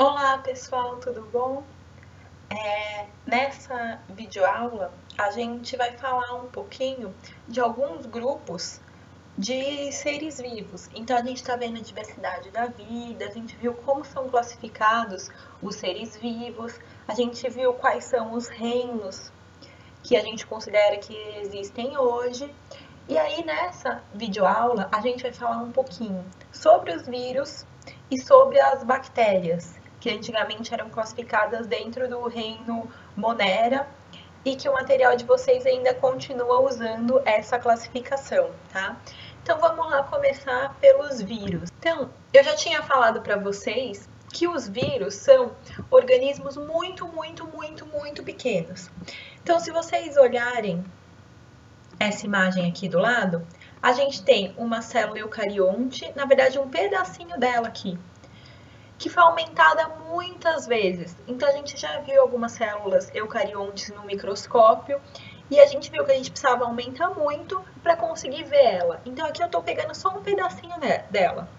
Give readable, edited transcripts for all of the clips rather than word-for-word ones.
Olá pessoal, tudo bom? Nessa videoaula a gente vai falar um pouquinho de alguns grupos de seres vivos. Então a gente está vendo a diversidade da vida, a gente viu como são classificados os seres vivos, a gente viu quais são os reinos que a gente considera que existem hoje. E aí nessa videoaula a gente vai falar um pouquinho sobre os vírus e sobre as bactérias, que antigamente eram classificadas dentro do reino Monera e que o material de vocês ainda continua usando essa classificação, tá? Então vamos lá começar pelos vírus. Então, eu já tinha falado para vocês que os vírus são organismos muito pequenos. Então, se vocês olharem essa imagem aqui do lado, a gente tem uma célula eucarionte, na verdade um pedacinho dela aqui, que foi aumentada muitas vezes. Então a gente já viu algumas células eucariontes no microscópio e a gente viu que a gente precisava aumentar muito para conseguir ver ela. Então aqui eu estou pegando só um pedacinho dela.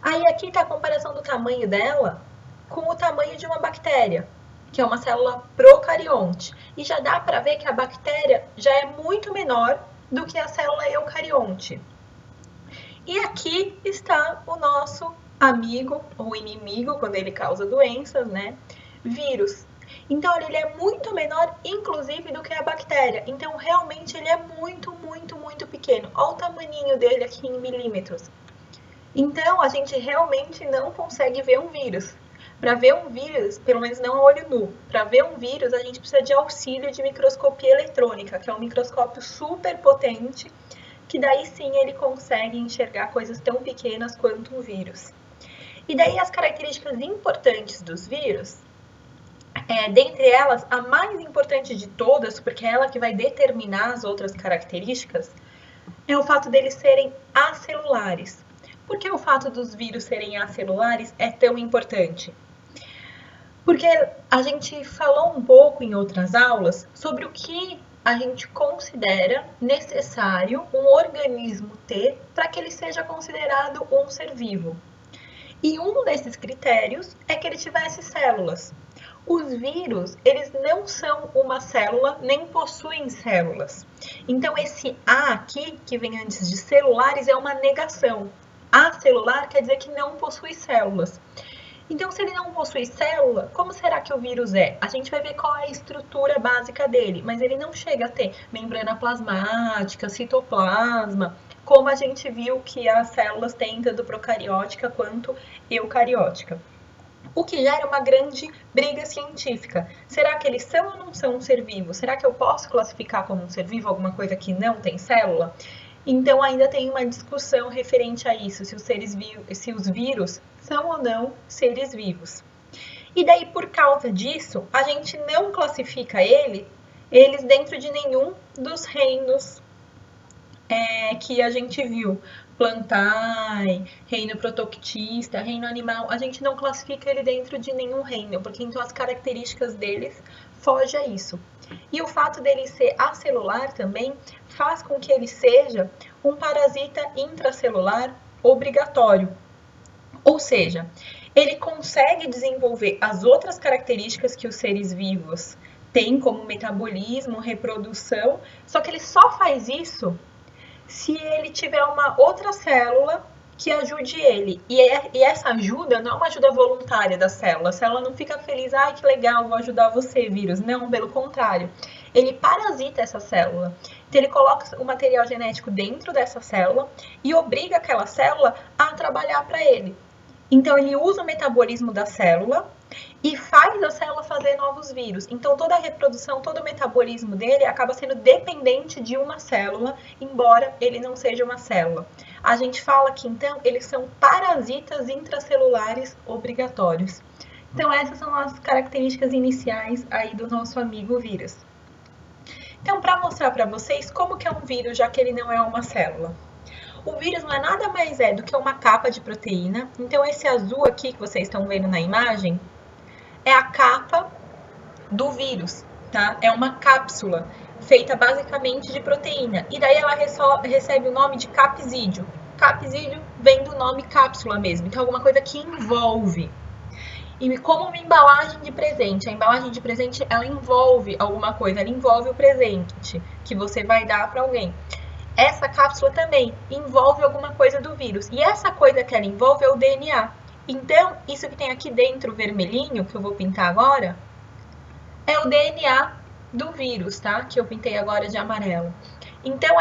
Aí aqui está a comparação do tamanho dela com o tamanho de uma bactéria, que é uma célula procarionte. E já dá para ver que a bactéria já é muito menor do que a célula eucarionte. E aqui está o nosso amigo ou inimigo, quando ele causa doenças, né? Vírus. Então, ele é muito menor, inclusive, do que a bactéria. Então, realmente, ele é muito pequeno. Olha o tamaninho dele aqui em milímetros. Então, a gente realmente não consegue ver um vírus. Para ver um vírus, pelo menos não a olho nu, para ver um vírus a gente precisa de auxílio de microscopia eletrônica, que é um microscópio super potente, que daí sim ele consegue enxergar coisas tão pequenas quanto um vírus. E daí as características importantes dos vírus, dentre elas, a mais importante de todas, porque é ela que vai determinar as outras características, é o fato deles serem acelulares. Por que o fato dos vírus serem acelulares é tão importante? Porque a gente falou um pouco em outras aulas sobre o que a gente considera necessário um organismo ter para que ele seja considerado um ser vivo. E um desses critérios é que ele tivesse células. Os vírus, eles não são uma célula, nem possuem células. Então, esse A aqui, que vem antes de celulares, é uma negação. Acelular quer dizer que não possui células. Então, se ele não possui célula, como será que o vírus é? A gente vai ver qual é a estrutura básica dele, mas ele não chega a ter membrana plasmática, citoplasma, como a gente viu que as células têm tanto procariótica quanto eucariótica. O que gera uma grande briga científica. Será que eles são ou não são um ser vivo? Será que eu posso classificar como um ser vivo alguma coisa que não tem célula? Então ainda tem uma discussão referente a isso, se os vírus são ou não seres vivos. E daí, por causa disso, a gente não classifica eles dentro de nenhum dos reinos que a gente viu. Plantae, reino protoctista, reino animal, a gente não classifica ele dentro de nenhum reino, porque então as características deles fogem a isso. E o fato dele ser acelular também faz com que ele seja um parasita intracelular obrigatório. Ou seja, ele consegue desenvolver as outras características que os seres vivos têm, como metabolismo, reprodução, só que ele só faz isso se ele tiver uma outra célula que ajude ele. E essa ajuda não é uma ajuda voluntária da célula. A célula não fica feliz, ai que legal, vou ajudar você, vírus. Não, pelo contrário. Ele parasita essa célula. Então ele coloca o material genético dentro dessa célula e obriga aquela célula a trabalhar para ele. Então ele usa o metabolismo da célula e faz a célula fazer novos vírus. Então toda a reprodução, todo o metabolismo dele acaba sendo dependente de uma célula, embora ele não seja uma célula. A gente fala que então eles são parasitas intracelulares obrigatórios. Então essas são as características iniciais aí do nosso amigo vírus. Então, para mostrar para vocês como que é um vírus, já que ele não é uma célula. O vírus não é nada mais do que uma capa de proteína. Então, esse azul aqui que vocês estão vendo na imagem é a capa do vírus, tá? É uma cápsula feita basicamente de proteína. E daí ela recebe o nome de capsídeo. Capsídeo vem do nome cápsula mesmo, então alguma coisa que envolve. E como uma embalagem de presente. A embalagem de presente, ela envolve alguma coisa, ela envolve o presente que você vai dar para alguém. Essa cápsula também envolve alguma coisa do vírus. E essa coisa que ela envolve é o DNA. Então, isso que tem aqui dentro, vermelhinho, que eu vou pintar agora, é o DNA do vírus, tá? Que eu pintei agora de amarelo. Então,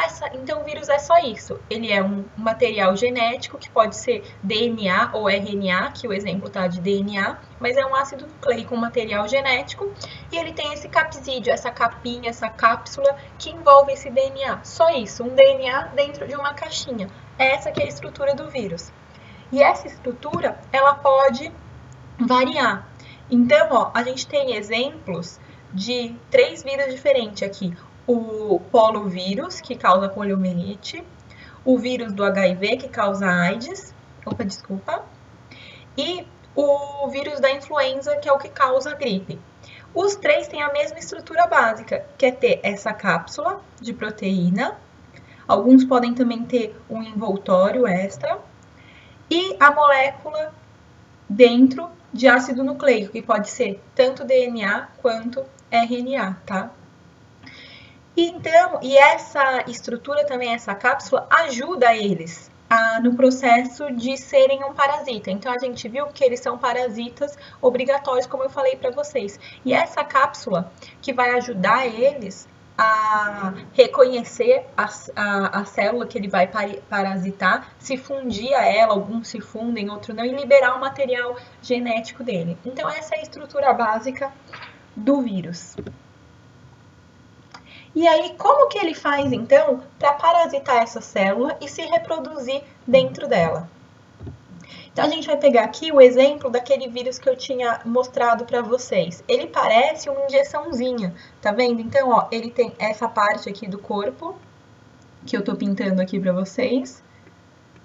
o vírus é só isso. Ele é um material genético, que pode ser DNA ou RNA, que o exemplo tá de DNA, mas é um ácido nucleico, um material genético, e ele tem esse capsídeo, essa capinha, essa cápsula que envolve esse DNA. Só isso, um DNA dentro de uma caixinha. Essa que é a estrutura do vírus. E essa estrutura, ela pode variar. Então, ó, a gente tem exemplos de 3 vírus diferentes aqui. O polovírus, que causa poliomielite, o vírus do HIV, que causa AIDS, e o vírus da influenza, que é o que causa a gripe. Os 3 têm a mesma estrutura básica, que é ter essa cápsula de proteína, alguns podem também ter um envoltório extra, e a molécula dentro de ácido nucleico, que pode ser tanto DNA quanto RNA, tá? Então, e essa estrutura também, essa cápsula, ajuda eles no processo de serem um parasita. Então, a gente viu que eles são parasitas obrigatórios, como eu falei para vocês. E essa cápsula que vai ajudar eles a reconhecer a célula que ele vai parasitar, se fundir a ela, alguns se fundem, outros não, e liberar o material genético dele. Então, essa é a estrutura básica do vírus. E aí, como que ele faz, então, para parasitar essa célula e se reproduzir dentro dela? Então, a gente vai pegar aqui o exemplo daquele vírus que eu tinha mostrado para vocês. Ele parece uma injeçãozinha, tá vendo? Então, ó, ele tem essa parte aqui do corpo, que eu tô pintando aqui para vocês,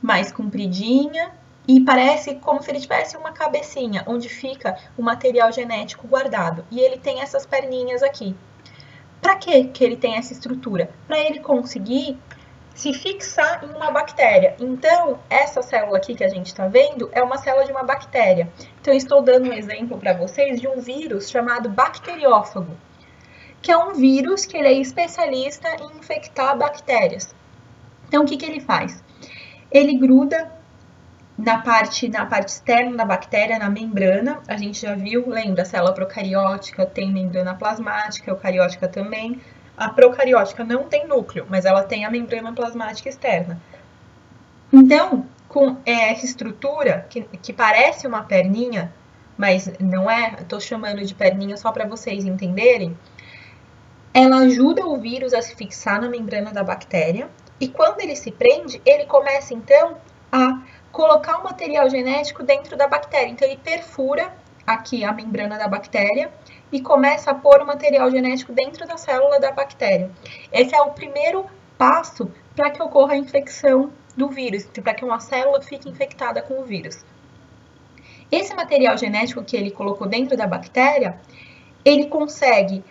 mais compridinha, e parece como se ele tivesse uma cabecinha, onde fica o material genético guardado. E ele tem essas perninhas aqui. Para que ele tem essa estrutura? Para ele conseguir se fixar em uma bactéria. Então, essa célula aqui que a gente está vendo é uma célula de uma bactéria. Então, eu estou dando um exemplo para vocês de um vírus chamado bacteriófago, que é um vírus que ele é especialista em infectar bactérias. Então, o que ele faz? Ele gruda na parte externa da bactéria, na membrana, a gente já viu, lembra, a célula procariótica tem membrana plasmática, eucariótica também. A procariótica não tem núcleo, mas ela tem a membrana plasmática externa. Então, com essa estrutura, que parece uma perninha, mas não é, estou chamando de perninha só para vocês entenderem, ela ajuda o vírus a se fixar na membrana da bactéria, e quando ele se prende, ele começa, então, a colocar o material genético dentro da bactéria. Então, ele perfura aqui a membrana da bactéria e começa a pôr o material genético dentro da célula da bactéria. Esse é o primeiro passo para que ocorra a infecção do vírus, para que uma célula fique infectada com o vírus. Esse material genético que ele colocou dentro da bactéria, ele consegue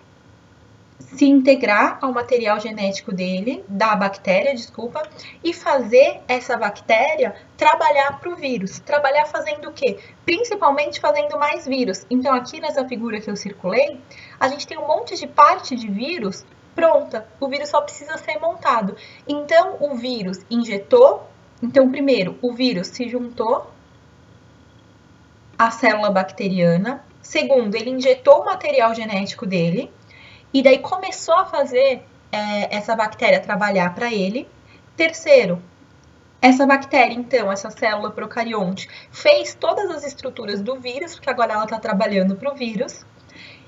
se integrar ao material genético da bactéria, e fazer essa bactéria trabalhar para o vírus. Trabalhar fazendo o quê? Principalmente fazendo mais vírus. Então, aqui nessa figura que eu circulei, a gente tem um monte de parte de vírus pronta. O vírus só precisa ser montado. Então, o vírus injetou. Então, primeiro, o vírus se juntou à célula bacteriana. Segundo, ele injetou o material genético dele. E daí começou a fazer essa bactéria trabalhar para ele. Terceiro, essa bactéria, então, essa célula procarionte, fez todas as estruturas do vírus, porque agora ela está trabalhando para o vírus.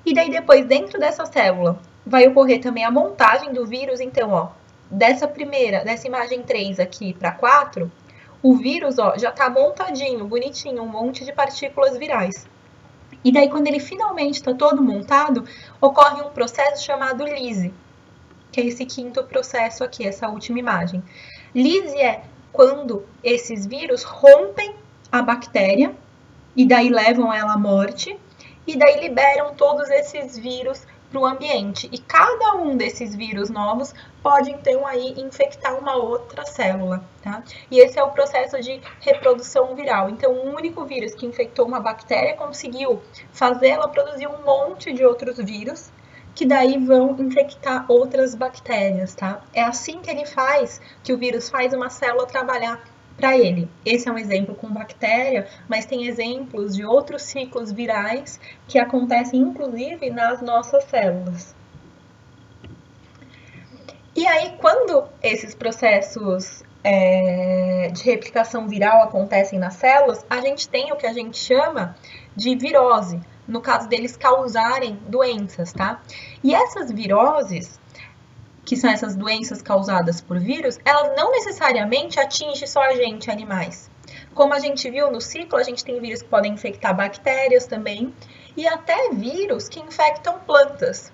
E daí depois, dentro dessa célula, vai ocorrer também a montagem do vírus. Então, ó, dessa imagem 3 aqui para 4, o vírus, ó, já está montadinho, bonitinho, um monte de partículas virais. E daí, quando ele finalmente está todo montado, ocorre um processo chamado lise, que é esse quinto processo aqui, essa última imagem. Lise é quando esses vírus rompem a bactéria, e daí levam ela à morte, e daí liberam todos esses vírus para o ambiente. E cada um desses vírus novos pode, então, aí infectar uma outra célula, tá? E esse é o processo de reprodução viral. Então, um único vírus que infectou uma bactéria conseguiu fazer ela produzir um monte de outros vírus, que daí vão infectar outras bactérias, tá? É assim que ele faz, que o vírus faz uma célula trabalhar para ele. Esse é um exemplo com bactéria, mas tem exemplos de outros ciclos virais que acontecem, inclusive, nas nossas células. E aí, quando esses processos de replicação viral acontecem nas células, a gente tem o que a gente chama de virose, no caso deles causarem doenças, tá? E essas viroses, que são essas doenças causadas por vírus, elas não necessariamente atingem só a gente, animais. Como a gente viu no ciclo, a gente tem vírus que podem infectar bactérias também, e até vírus que infectam plantas.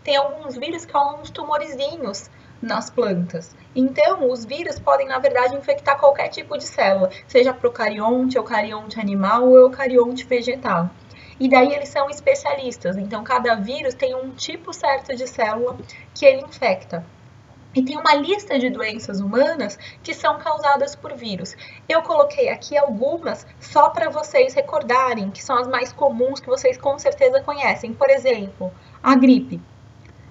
Tem alguns vírus que causam uns tumorizinhos nas plantas. Então, os vírus podem, na verdade, infectar qualquer tipo de célula, seja procarionte, eucarionte animal ou eucarionte vegetal. E daí eles são especialistas, então cada vírus tem um tipo certo de célula que ele infecta. E tem uma lista de doenças humanas que são causadas por vírus. Eu coloquei aqui algumas só para vocês recordarem, que são as mais comuns que vocês com certeza conhecem. Por exemplo, a gripe.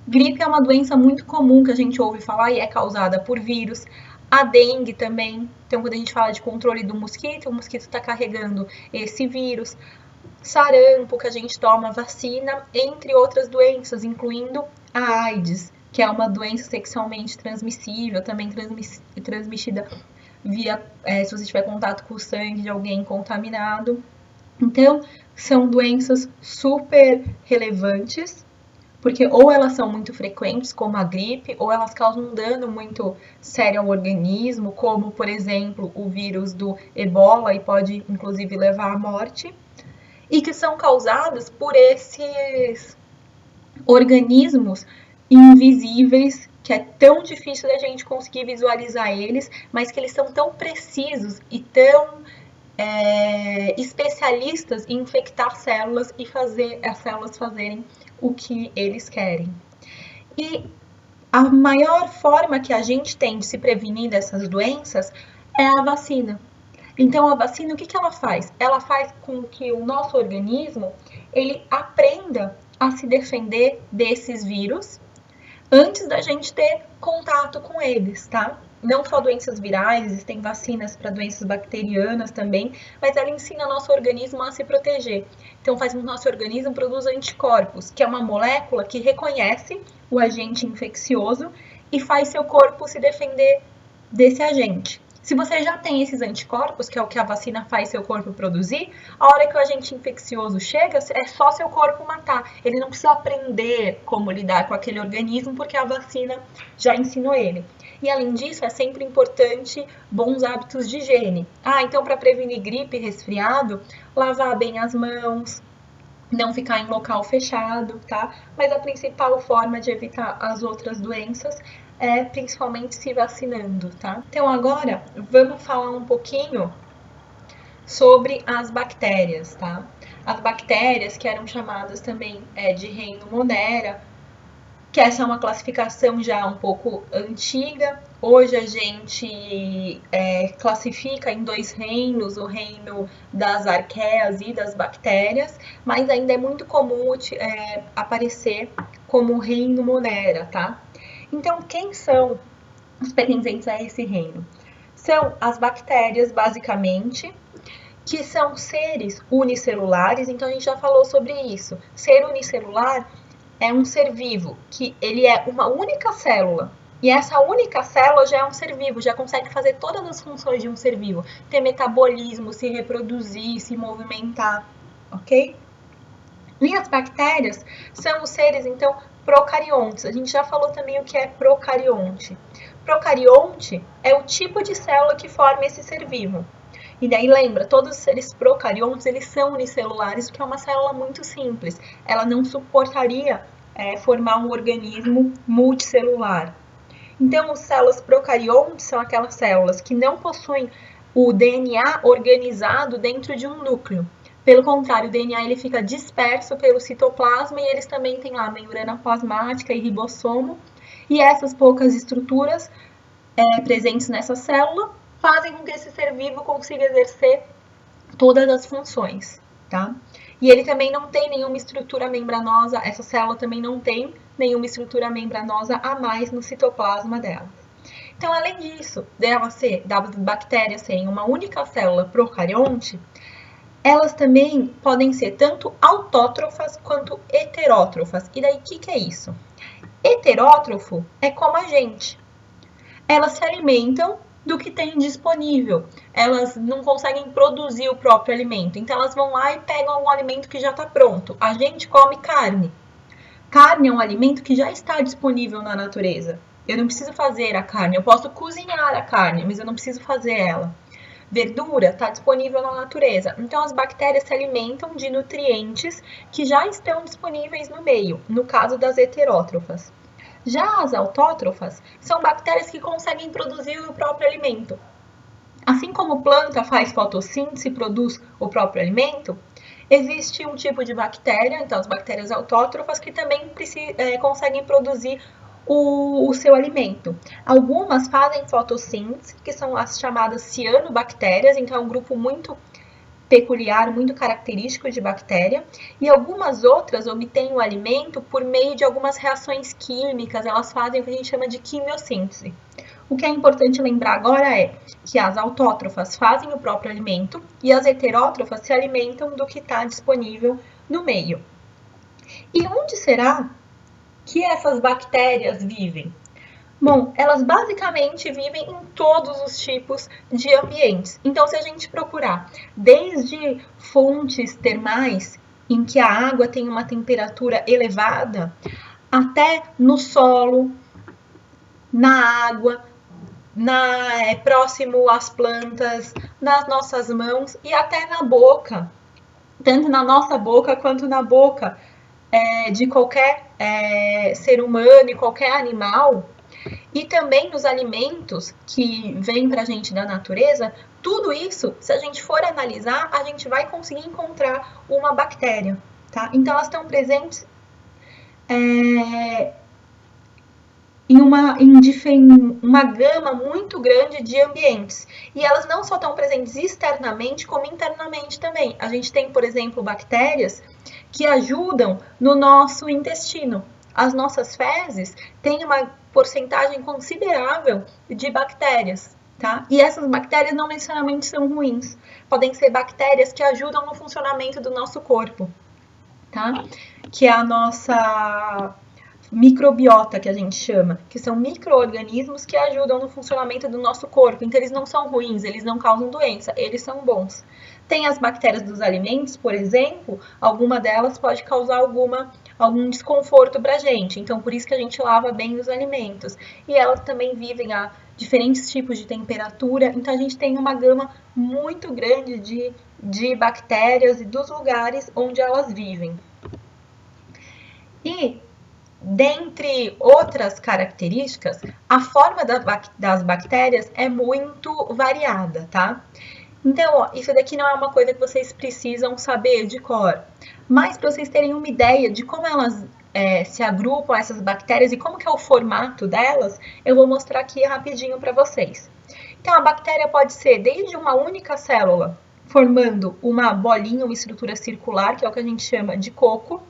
Gripe é uma doença muito comum que a gente ouve falar e é causada por vírus. A dengue também. Então, quando a gente fala de controle do mosquito, o mosquito está carregando esse vírus. Sarampo, que a gente toma vacina, entre outras doenças, incluindo a AIDS, que é uma doença sexualmente transmissível, também transmitida via, se você tiver contato com o sangue de alguém contaminado. Então, são doenças super relevantes, porque ou elas são muito frequentes, como a gripe, ou elas causam um dano muito sério ao organismo, como, por exemplo, o vírus do Ebola, e pode, inclusive, levar à morte. E que são causadas por esses organismos invisíveis, que é tão difícil da gente conseguir visualizar eles, mas que eles são tão precisos e tão especialistas em infectar células e fazer as células fazerem o que eles querem. E a maior forma que a gente tem de se prevenir dessas doenças é a vacina. Então, a vacina, o que ela faz? Ela faz com que o nosso organismo, ele aprenda a se defender desses vírus antes da gente ter contato com eles, tá? Não só doenças virais, existem vacinas para doenças bacterianas também, mas ela ensina o nosso organismo a se proteger. Então, faz com que o nosso organismo produza anticorpos, que é uma molécula que reconhece o agente infeccioso e faz seu corpo se defender desse agente. Se você já tem esses anticorpos, que é o que a vacina faz seu corpo produzir, a hora que o agente infeccioso chega, é só seu corpo matar. Ele não precisa aprender como lidar com aquele organismo, porque a vacina já ensinou ele. E além disso, é sempre importante bons hábitos de higiene. Então para prevenir gripe e resfriado, lavar bem as mãos, não ficar em local fechado, tá? Mas a principal forma de evitar as outras doenças é principalmente se vacinando, tá? Então agora vamos falar um pouquinho sobre as bactérias, tá? As bactérias que eram chamadas também de reino Monera, que essa é uma classificação já um pouco antiga. Hoje a gente classifica em dois reinos, o reino das arqueias e das bactérias, mas ainda é muito comum aparecer como reino Monera, tá? Então, quem são os pertencentes a esse reino? São as bactérias, basicamente, que são seres unicelulares. Então, a gente já falou sobre isso. Ser unicelular é um ser vivo, que ele é uma única célula. E essa única célula já é um ser vivo, já consegue fazer todas as funções de um ser vivo. Ter metabolismo, se reproduzir, se movimentar, ok? E as bactérias são os seres, então, procariontes. A gente já falou também o que é procarionte. Procarionte é o tipo de célula que forma esse ser vivo. E daí lembra, todos os seres procariontes, eles são unicelulares, porque é uma célula muito simples. Ela não suportaria formar um organismo multicelular. Então, as células procariontes são aquelas células que não possuem o DNA organizado dentro de um núcleo, Pelo contrário, o DNA ele fica disperso pelo citoplasma e eles também têm lá membrana plasmática e ribossomo. E essas poucas estruturas presentes nessa célula fazem com que esse ser vivo consiga exercer todas as funções, tá? E ele também não tem nenhuma estrutura membranosa, essa célula também não tem nenhuma estrutura membranosa a mais no citoplasma dela. Então, além disso, das bactérias serem uma única célula procarionte, elas também podem ser tanto autótrofas quanto heterótrofas. E daí, o que é isso? Heterótrofo é como a gente. Elas se alimentam do que tem disponível. Elas não conseguem produzir o próprio alimento. Então, elas vão lá e pegam algum alimento que já está pronto. A gente come carne. Carne é um alimento que já está disponível na natureza. Eu não preciso fazer a carne. Eu posso cozinhar a carne, mas eu não preciso fazer ela. Verdura está disponível na natureza. Então, as bactérias se alimentam de nutrientes que já estão disponíveis no meio, no caso das heterótrofas. Já as autótrofas são bactérias que conseguem produzir o próprio alimento. Assim como a planta faz fotossíntese e produz o próprio alimento, existe um tipo de bactéria, então as bactérias autótrofas, que também conseguem produzir o seu alimento. Algumas fazem fotossíntese, que são as chamadas cianobactérias, então é um grupo muito peculiar, muito característico de bactéria, e algumas outras obtêm o alimento por meio de algumas reações químicas, elas fazem o que a gente chama de quimiossíntese. O que é importante lembrar agora é que as autótrofas fazem o próprio alimento e as heterótrofas se alimentam do que está disponível no meio. E onde será que essas bactérias vivem? Bom, elas basicamente vivem em todos os tipos de ambientes. Então, se a gente procurar desde fontes termais, em que a água tem uma temperatura elevada, até no solo, na água, próximo às plantas, nas nossas mãos e até na boca, tanto na nossa boca quanto na boca de qualquer ser humano e qualquer animal, e também nos alimentos que vêm para a gente da natureza, tudo isso, se a gente for analisar, a gente vai conseguir encontrar uma bactéria, tá? Então, elas estão presentes em uma gama muito grande de ambientes. E elas não só estão presentes externamente, como internamente também. A gente tem, por exemplo, bactérias que ajudam no nosso intestino. As nossas fezes têm uma porcentagem considerável de bactérias, tá? E essas bactérias não necessariamente são ruins. Podem ser bactérias que ajudam no funcionamento do nosso corpo, tá? Que é a nossa microbiota, que a gente chama, que são micro-organismos que ajudam no funcionamento do nosso corpo. Então, eles não são ruins, eles não causam doença, eles são bons. Tem as bactérias dos alimentos, por exemplo, alguma delas pode causar algum desconforto para a gente. Então, por isso que a gente lava bem os alimentos. E elas também vivem a diferentes tipos de temperatura. Então, a gente tem uma gama muito grande de bactérias e dos lugares onde elas vivem. E dentre outras características, a forma das bactérias é muito variada, tá? Então, ó, isso daqui não é uma coisa que vocês precisam saber de cor, mas para vocês terem uma ideia de como elas se agrupam, essas bactérias, e como que é o formato delas, eu vou mostrar aqui rapidinho para vocês. Então, a bactéria pode ser desde uma única célula, formando uma bolinha, uma estrutura circular, que é o que a gente chama de coco,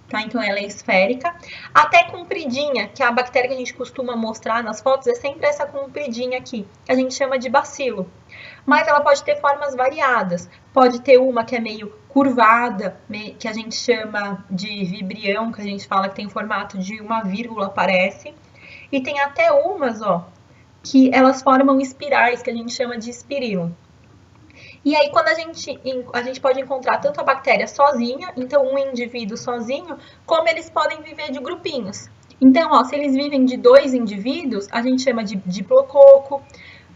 tá? Então, ela é esférica, até compridinha, que é a bactéria que a gente costuma mostrar nas fotos, é sempre essa compridinha aqui, que a gente chama de bacilo. Mas ela pode ter formas variadas. Pode ter uma que é meio curvada, que a gente chama de vibrião, que a gente fala que tem formato de uma vírgula, parece. E tem até umas, ó, que elas formam espirais, que a gente chama de espirilo. E aí, quando a gente pode encontrar tanto a bactéria sozinha, então um indivíduo sozinho, como eles podem viver de grupinhos. Então, ó, se eles vivem de 2 indivíduos, a gente chama de diplococo.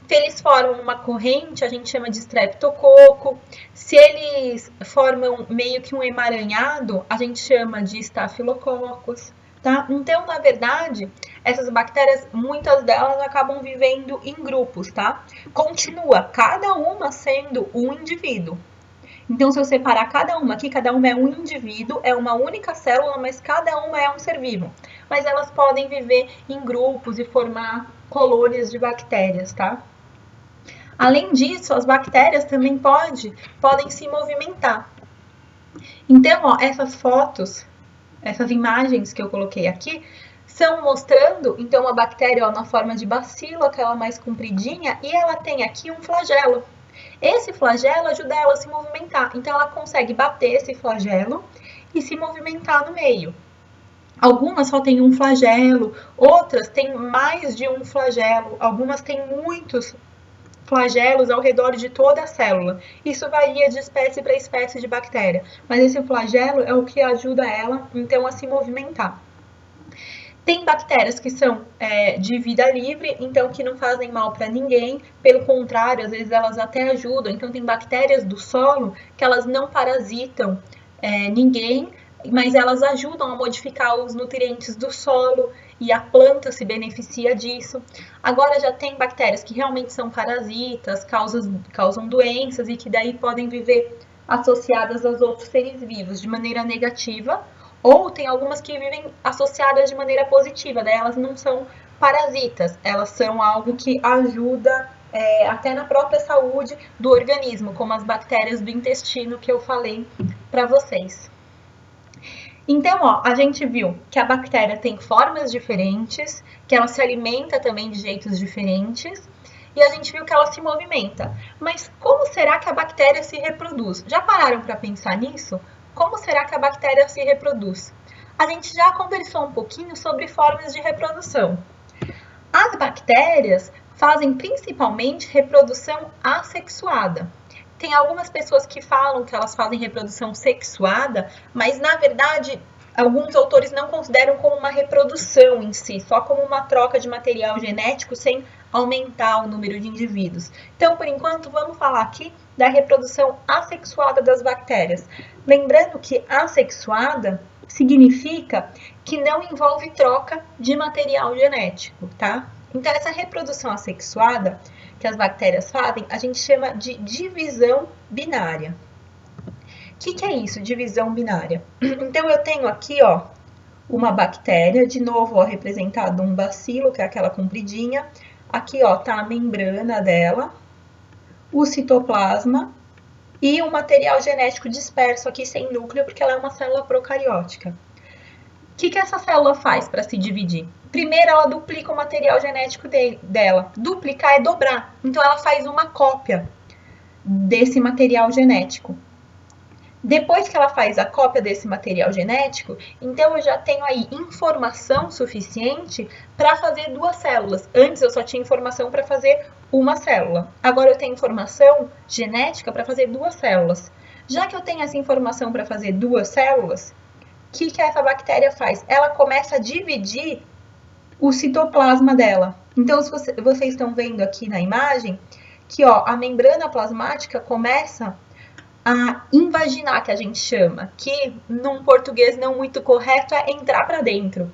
Se eles formam uma corrente, a gente chama de streptococo. Se eles formam meio que um emaranhado, a gente chama de staphylococcus, tá? Então, na verdade, essas bactérias, muitas delas acabam vivendo em grupos, tá? Continua cada uma sendo um indivíduo. Então, se eu separar cada uma aqui, cada uma é um indivíduo, é uma única célula, mas cada uma é um ser vivo. Mas elas podem viver em grupos e formar colônias de bactérias, tá? Além disso, as bactérias também podem se movimentar. Então, ó, essas fotos, essas imagens que eu coloquei aqui, são mostrando, então, a bactéria ó, na forma de bacilo, aquela mais compridinha, e ela tem aqui um flagelo. Esse flagelo ajuda ela a se movimentar, então ela consegue bater esse flagelo e se movimentar no meio. Algumas só têm um flagelo, outras têm mais de um flagelo, algumas têm muitos flagelos ao redor de toda a célula. Isso varia de espécie para espécie de bactéria, mas esse flagelo é o que ajuda ela, então, a se movimentar. Tem bactérias que são de vida livre, então que não fazem mal para ninguém, pelo contrário, às vezes elas até ajudam. Então tem bactérias do solo que elas não parasitam ninguém, mas elas ajudam a modificar os nutrientes do solo e a planta se beneficia disso. Agora já tem bactérias que realmente são parasitas, causam doenças e que daí podem viver associadas aos outros seres vivos de maneira negativa, ou tem algumas que vivem associadas de maneira positiva, daí elas não são parasitas, elas são algo que ajuda até na própria saúde do organismo, como as bactérias do intestino que eu falei para vocês. Então, ó, a gente viu que a bactéria tem formas diferentes, que ela se alimenta também de jeitos diferentes, e a gente viu que ela se movimenta. Mas como será que a bactéria se reproduz? Já pararam para pensar nisso? Como será que a bactéria se reproduz? A gente já conversou um pouquinho sobre formas de reprodução. As bactérias fazem principalmente reprodução assexuada. Tem algumas pessoas que falam que elas fazem reprodução sexuada, mas na verdade alguns autores não consideram como uma reprodução em si, só como uma troca de material genético sem aumentar o número de indivíduos. Então, por enquanto, vamos falar aqui da reprodução assexuada das bactérias. Lembrando que assexuada significa que não envolve troca de material genético, tá? Então, essa reprodução assexuada que as bactérias fazem, a gente chama de divisão binária. O que é isso, divisão binária? Então, eu tenho aqui, ó, uma bactéria, de novo, ó, representado um bacilo, que é aquela compridinha. Aqui, ó, tá a membrana dela, o citoplasma e o material genético disperso aqui sem núcleo, porque ela é uma célula procariótica. O que essa célula faz para se dividir? Primeiro, ela duplica o material genético dela. Duplicar é dobrar. Então, ela faz uma cópia desse material genético. Depois que ela faz a cópia desse material genético, então eu já tenho aí informação suficiente para fazer duas células. Antes eu só tinha informação para fazer uma célula. Agora eu tenho informação genética para fazer duas células. Já que eu tenho essa informação para fazer duas células, o que essa bactéria faz? Ela começa a dividir o citoplasma dela. Então, se vocês estão vendo aqui na imagem, que ó, a membrana plasmática começa a invaginar, que a gente chama, que num português não muito correto é entrar para dentro.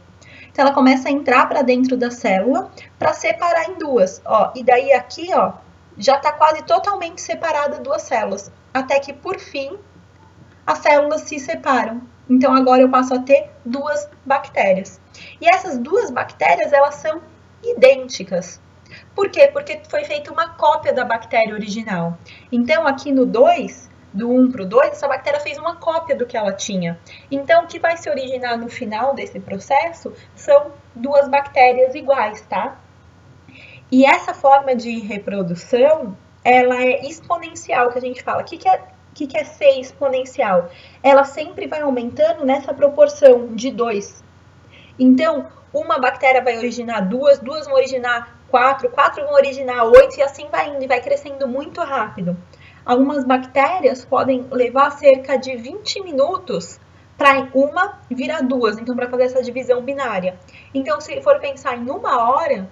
Então, ela começa a entrar para dentro da célula para separar em duas, ó. E daí aqui, ó, já está quase totalmente separada duas células, até que por fim as células se separam. Então, agora eu passo a ter duas bactérias. E essas duas bactérias, elas são idênticas. Por quê? Porque foi feita uma cópia da bactéria original. Então, aqui no 2, do 1 para o 2, essa bactéria fez uma cópia do que ela tinha. Então, o que vai se originar no final desse processo são duas bactérias iguais, tá? E essa forma de reprodução, ela é exponencial, que a gente fala. O que é ser exponencial? Ela sempre vai aumentando nessa proporção de 2. Então, uma bactéria vai originar duas vão originar 4 vão originar 8 e assim vai indo, e vai crescendo muito rápido. Algumas bactérias podem levar cerca de 20 minutos para uma virar duas, então para fazer essa divisão binária. Então, se for pensar em uma hora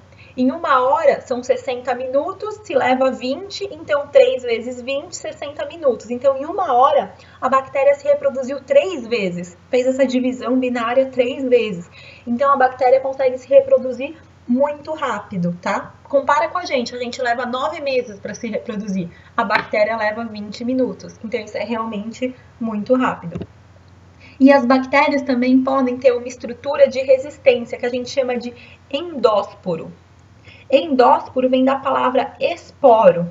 são 60 minutos, se leva 20, então 3 vezes 20, 60 minutos. Então, em uma hora, a bactéria se reproduziu 3 vezes, fez essa divisão binária 3 vezes. Então, a bactéria consegue se reproduzir muito rápido, tá? Compara com a gente leva 9 meses para se reproduzir, a bactéria leva 20 minutos, então isso é realmente muito rápido. E as bactérias também podem ter uma estrutura de resistência, que a gente chama de endósporo. Endósporo vem da palavra esporo,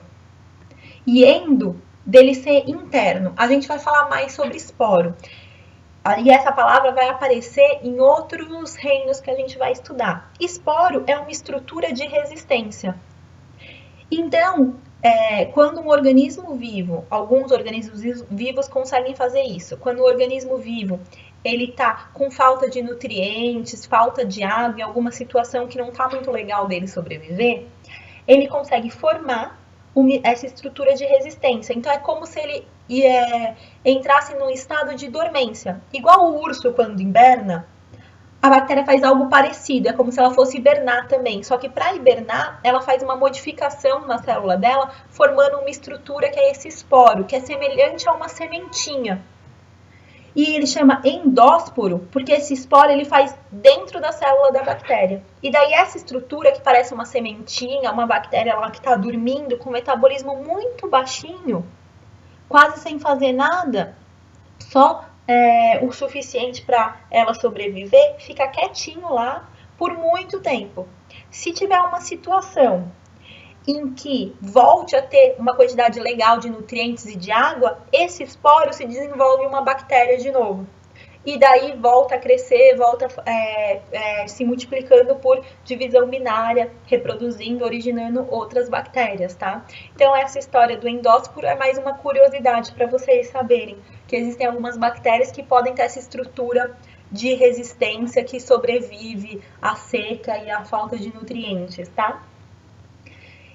e endo, dele ser interno. A gente vai falar mais sobre esporo. E essa palavra vai aparecer em outros reinos que a gente vai estudar. Esporo é uma estrutura de resistência. Então, quando um organismo vivo, alguns organismos vivos conseguem fazer isso. Quando o organismo vivo ele está com falta de nutrientes, falta de água, em alguma situação que não está muito legal dele sobreviver, ele consegue formar essa estrutura de resistência. Então é como se ele entrasse num estado de dormência. Igual o urso quando hiberna, a bactéria faz algo parecido, é como se ela fosse hibernar também. Só que para hibernar, ela faz uma modificação na célula dela, formando uma estrutura que é esse esporo, que é semelhante a uma sementinha. E ele chama endósporo, porque esse esporo ele faz dentro da célula da bactéria. E daí essa estrutura que parece uma sementinha, uma bactéria lá que está dormindo, com um metabolismo muito baixinho, quase sem fazer nada, só o suficiente para ela sobreviver, fica quietinho lá por muito tempo. Se tiver uma situação em que volte a ter uma quantidade legal de nutrientes e de água, esse esporo se desenvolve uma bactéria de novo. E daí volta a crescer, volta se multiplicando por divisão binária, reproduzindo, originando outras bactérias, tá? Então essa história do endósporo é mais uma curiosidade para vocês saberem que existem algumas bactérias que podem ter essa estrutura de resistência que sobrevive à seca e à falta de nutrientes, tá?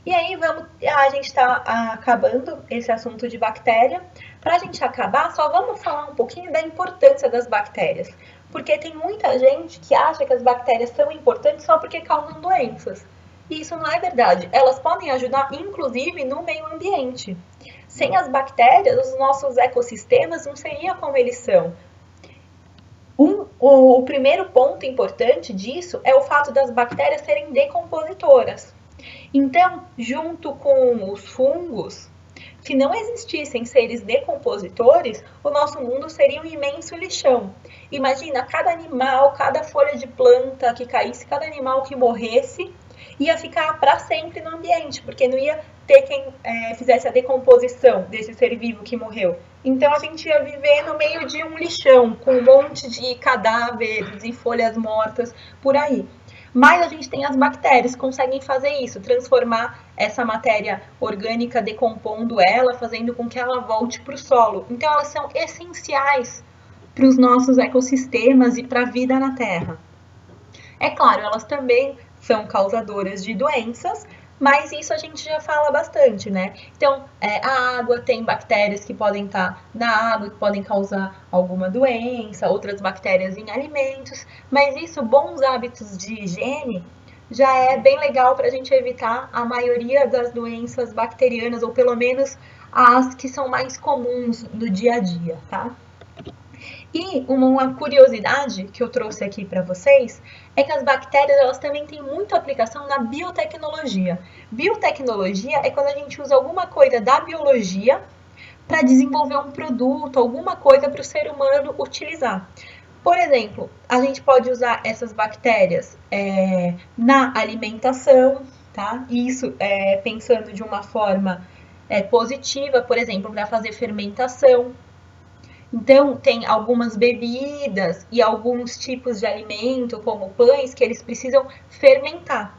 E aí a gente está acabando esse assunto de bactéria. Para a gente acabar, só vamos falar um pouquinho da importância das bactérias. Porque tem muita gente que acha que as bactérias são importantes só porque causam doenças. E isso não é verdade. Elas podem ajudar, inclusive, no meio ambiente. Sem as bactérias, os nossos ecossistemas não seriam como eles são. O primeiro ponto importante disso é o fato das bactérias serem decompositoras. Então, junto com os fungos, se não existissem seres decompositores, o nosso mundo seria um imenso lixão. Imagina, cada animal, cada folha de planta que caísse, cada animal que morresse, ia ficar para sempre no ambiente, porque não ia ter quem fizesse a decomposição desse ser vivo que morreu. Então a gente ia viver no meio de um lixão, com um monte de cadáveres e folhas mortas por aí. Mas a gente tem as bactérias que conseguem fazer isso, transformar essa matéria orgânica, decompondo ela, fazendo com que ela volte para o solo. Então elas são essenciais para os nossos ecossistemas e para a vida na Terra. É claro, elas também são causadoras de doenças, mas isso a gente já fala bastante, né? Então, a água tem bactérias que podem estar na água, que podem causar alguma doença, outras bactérias em alimentos, mas isso, bons hábitos de higiene, já é bem legal para a gente evitar a maioria das doenças bacterianas, ou pelo menos as que são mais comuns no dia a dia, tá? E uma curiosidade que eu trouxe aqui para vocês é que as bactérias elas também têm muita aplicação na biotecnologia. Biotecnologia é quando a gente usa alguma coisa da biologia para desenvolver um produto, alguma coisa para o ser humano utilizar. Por exemplo, a gente pode usar essas bactérias na alimentação, tá? Isso pensando de uma forma positiva, por exemplo, para fazer fermentação. Então, tem algumas bebidas e alguns tipos de alimento, como pães, que eles precisam fermentar.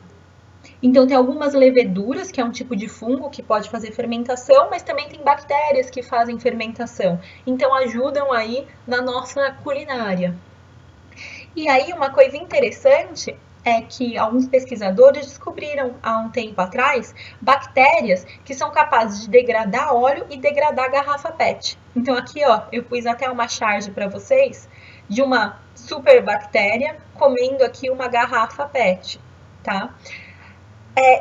Então, tem algumas leveduras, que é um tipo de fungo que pode fazer fermentação, mas também tem bactérias que fazem fermentação. Então, ajudam aí na nossa culinária. E aí, uma coisa interessante é que alguns pesquisadores descobriram há um tempo atrás bactérias que são capazes de degradar óleo e degradar garrafa PET. Então aqui, ó, eu pus até uma charge para vocês de uma super bactéria comendo aqui uma garrafa PET, tá?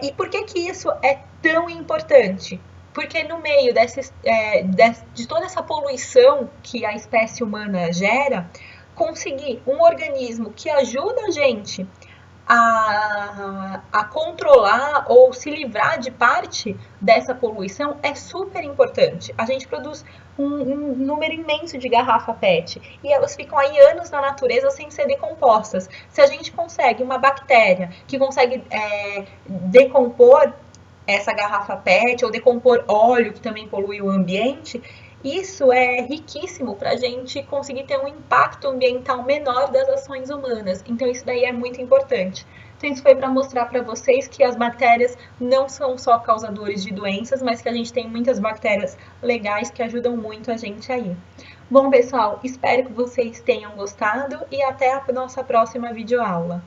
E por que que isso é tão importante? Porque no meio de toda essa poluição que a espécie humana gera, conseguir um organismo que ajuda a gente a controlar ou se livrar de parte dessa poluição é super importante. A gente produz um número imenso de garrafa PET e elas ficam aí anos na natureza sem ser decompostas. Se a gente consegue uma bactéria que consegue decompor essa garrafa PET ou decompor óleo, que também polui o ambiente, isso é riquíssimo para a gente conseguir ter um impacto ambiental menor das ações humanas. Então isso daí é muito importante. Então isso foi para mostrar para vocês que as bactérias não são só causadores de doenças, mas que a gente tem muitas bactérias legais que ajudam muito a gente aí. Bom, pessoal, espero que vocês tenham gostado e até a nossa próxima videoaula.